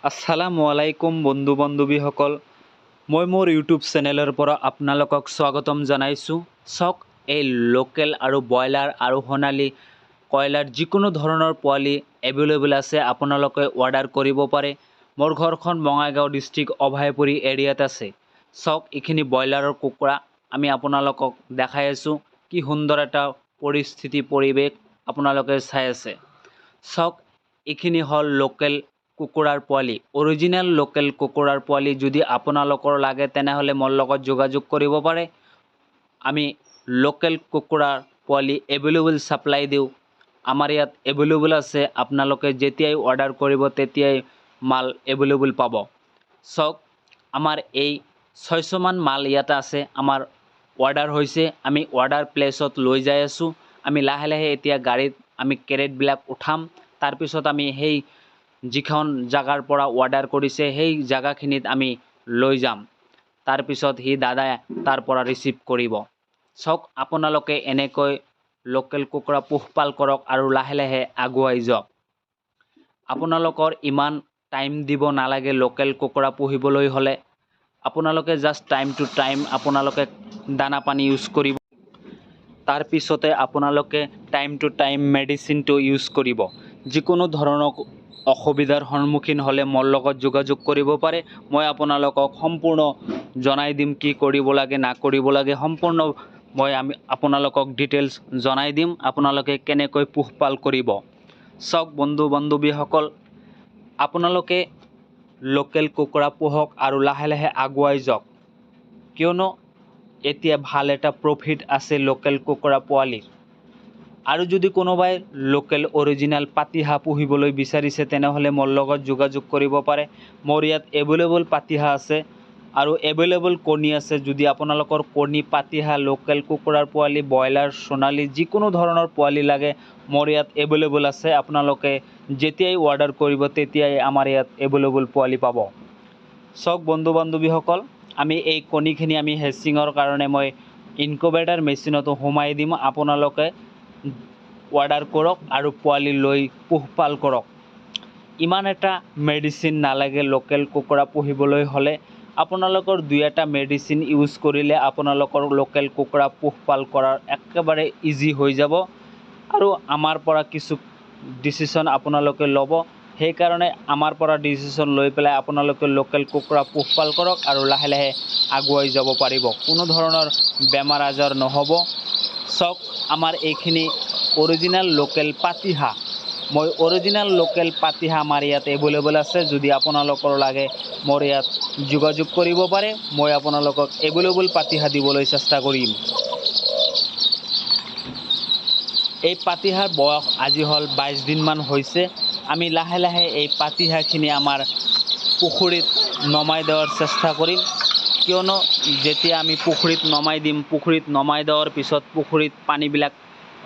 আসসালামু আলাইকুম বন্ধু বান্ধৱীসকল, মই মোৰ ইউটিউব চেনেলৰ পৰা আপোনালোকক স্বাগতম জনাইছোঁ। চাওক, এই লোকেল আৰু ব্ৰইলাৰ আৰু সোণালী কয়লাৰ যিকোনো ধৰণৰ পোৱালি এভেইলেবল আছে, আপোনালোকে অৰ্ডাৰ কৰিব পাৰে। মোৰ ঘৰখন বঙাইগাঁও ডিষ্ট্ৰিক্ট অভয়পুৰী এৰিয়াত আছে। চাওক, এইখিনি ব্ৰইলাৰৰ কুকুৰা আমি আপোনালোকক দেখাই আছোঁ। কি সুন্দৰ এটা পৰিস্থিতি পৰিৱেশ আপোনালোকে চাই আছে। চাওক, এইখিনি হ'ল লোকেল কুকুৰাৰ পোৱালি, অৰিজিনেল লোকেল কুকুৰাৰ পোৱালি। যদি আপোনালোকৰ লাগে তেনেহ'লে মোৰ লগত যোগাযোগ কৰিব পাৰে। আমি লোকেল কুকুৰাৰ পোৱালি এভেইলেবল ছাপ্লাই দিওঁ। আমাৰ ইয়াত এভেইলেবল আছে, আপোনালোকে যেতিয়াই অৰ্ডাৰ কৰিব তেতিয়াই মাল এভেইলেবল পাব। চাওক, আমাৰ এই 600 মান মাল ইয়াতে আছে। আমাৰ অৰ্ডাৰ হৈছে, আমি অৰ্ডাৰ প্লেচত লৈ যাই আছোঁ। আমি লাহে লাহে এতিয়া গাড়ীত আমি কেৰেটবিলাক উঠাম। তাৰপিছত আমি সেই যিখন জাগাৰ পৰা অৰ্ডাৰ কৰিছে সেই জাগাখিনিত আমি লৈ যাম। তাৰপিছত সি দাদাই তাৰ পৰা ৰিচিভ কৰিব। চাওক, আপোনালোকে এনেকৈ লোকেল কুকুৰা পোহপাল কৰক আৰু লাহে লাহে আগুৱাই যাওক। আপোনালোকৰ ইমান টাইম দিব নালাগে লোকেল কুকুৰা পুহিবলৈ হ'লে। আপোনালোকে জাষ্ট টাইম টু টাইম আপোনালোকে দানা পানী ইউজ কৰিব। তাৰপিছতে আপোনালোকে টাইম টু টাইম মেডিচিনটো ইউজ কৰিব। যিকোনো ধৰণৰ অসুবিধাৰ সন্মুখীন হ'লে মোৰ লগত যোগাযোগ কৰিব পাৰে। মই আপোনালোকক সম্পূৰ্ণ জনাই দিম, কি কৰিব লাগে না কৰিব লাগে। সম্পূৰ্ণ আমি আপোনালোকক ডিটেইলছ জনাই দিম, আপোনালোকে কেনেকৈ পোহপাল কৰিব। চাওক বন্ধু বান্ধৱীসকল, আপোনালোকে লোকেল কুকুৰা পোহক আৰু লাহে লাহে আগুৱাই যাওক। কিয়নো এতিয়া ভাল এটা প্ৰফিট আছে লোকেল কুকুৰা পোৱালিৰ। আৰু যদি কোনোবাই লোকেল অৰিজিনেল পাতিহাঁহ পুহিবলৈ বিচাৰিছে তেনেহ'লে মোৰ লগত যোগাযোগ কৰিব পাৰে। মোৰ ইয়াত এভেইলেবল পাতিহাঁহ আছে আৰু এভেইলেবল কণী আছে। যদি আপোনালোকৰ কণী, পাতিহাঁহ, লোকেল কুকুৰাৰ পোৱালি, ব্ৰইলাৰ, সোণালী যিকোনো ধৰণৰ পোৱালি লাগে, মোৰ ইয়াত এভেইলেবল আছে। আপোনালোকে যেতিয়াই অৰ্ডাৰ কৰিব তেতিয়াই আমাৰ ইয়াত এভেইলেবল পোৱালি পাব। চাওক বন্ধু বান্ধৱীসকল, আমি এই কণীখিনি আমি হেচিঙৰ কাৰণে মই ইনকুবেটৰ মেচিনতো সোমাই দিম। আপোনালোকে অৰ্ডাৰ কৰক আৰু পোৱালি লৈ পোহপাল কৰক। ইমান এটা মেডিচিন নালাগে লোকেল কুকুৰা পুহিবলৈ হ'লে। আপোনালোকৰ 2-এটা মেডিচিন ইউজ কৰিলে আপোনালোকৰ লোকেল কুকুৰা পোহপাল কৰাৰ একেবাৰে ইজি হৈ যাব। আৰু আমাৰ পৰা কিছু ডিচিশ্যন আপোনালোকে ল'ব। সেইকাৰণে আমাৰ পৰা ডিচিশ্যন লৈ পেলাই আপোনালোকে লোকেল কুকুৰা পোহপাল কৰক আৰু লাহে লাহে আগুৱাই যাব পাৰিব। কোনো ধৰণৰ বেমাৰ আজাৰ নহ'ব। চাওক, আমাৰ এইখিনি অৰিজিনেল লোকেল পাতিহাঁহ। মই অৰিজিনেল লোকেল পাতিহাঁহ আমাৰ ইয়াত এভেইলেবল আছে। যদি আপোনালোকৰ লাগে মোৰ ইয়াত যোগাযোগ কৰিব পাৰে। মই আপোনালোকক এভেইলেবল পাতিহাঁহ দিবলৈ চেষ্টা কৰিম। এই পাতিহাঁহৰ বয়স আজি হ'ল 22 দিনমান হৈছে। আমি লাহে লাহে এই পাতিহাঁহখিনি আমাৰ পুখুৰীত নমাই দেওয়াৰ চেষ্টা কৰিম। কিয়নো যেতিয়া আমি পুখুৰীত নমাই দিম, পুখুৰীত নমাই দেওয়াৰ পিছত পুখুৰীত পানীবিলাক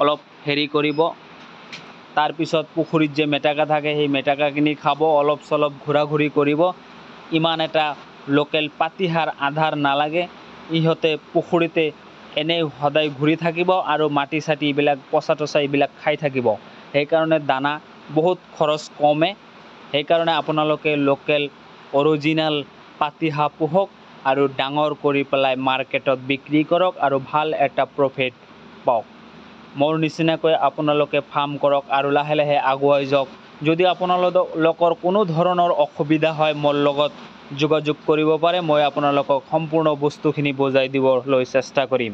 অলপ হেৰি কৰিব। তাৰপিছত পুখুৰীত যে মেটেকা থাকে সেই মেটেকাখিনি খাব, অলপ চলপ ঘূৰা ঘূৰি কৰিব। ইমান এটা লোকেল পাতিহাঁহৰ আধাৰ নালাগে। ইহঁতে পুখুৰীতে এনেই সদায় ঘূৰি থাকিব আৰু মাটি চাটি এইবিলাক পচা তচা এইবিলাক খাই থাকিব। সেইকাৰণে দানা বহুত খৰচ কমে। সেইকাৰণে আপোনালোকে লোকেল অৰিজিনেল পাতিহাঁহ পোহক আৰু ডাঙৰ কৰি পেলাই মাৰ্কেটত বিক্ৰী কৰক আৰু ভাল এটা প্ৰফিট পাওক। মোৰ নিচিনাকৈ আপোনালোকে ফাৰ্ম কৰক আৰু লাহে লাহে আগুৱাই যাওক। যদি আপোনালোকৰ কোনো ধৰণৰ অসুবিধা হয় মোৰ লগত যোগাযোগ কৰিব পাৰে। মই আপোনালোকক সম্পূৰ্ণ বস্তুখিনি বুজাই দিবলৈ চেষ্টা কৰিম।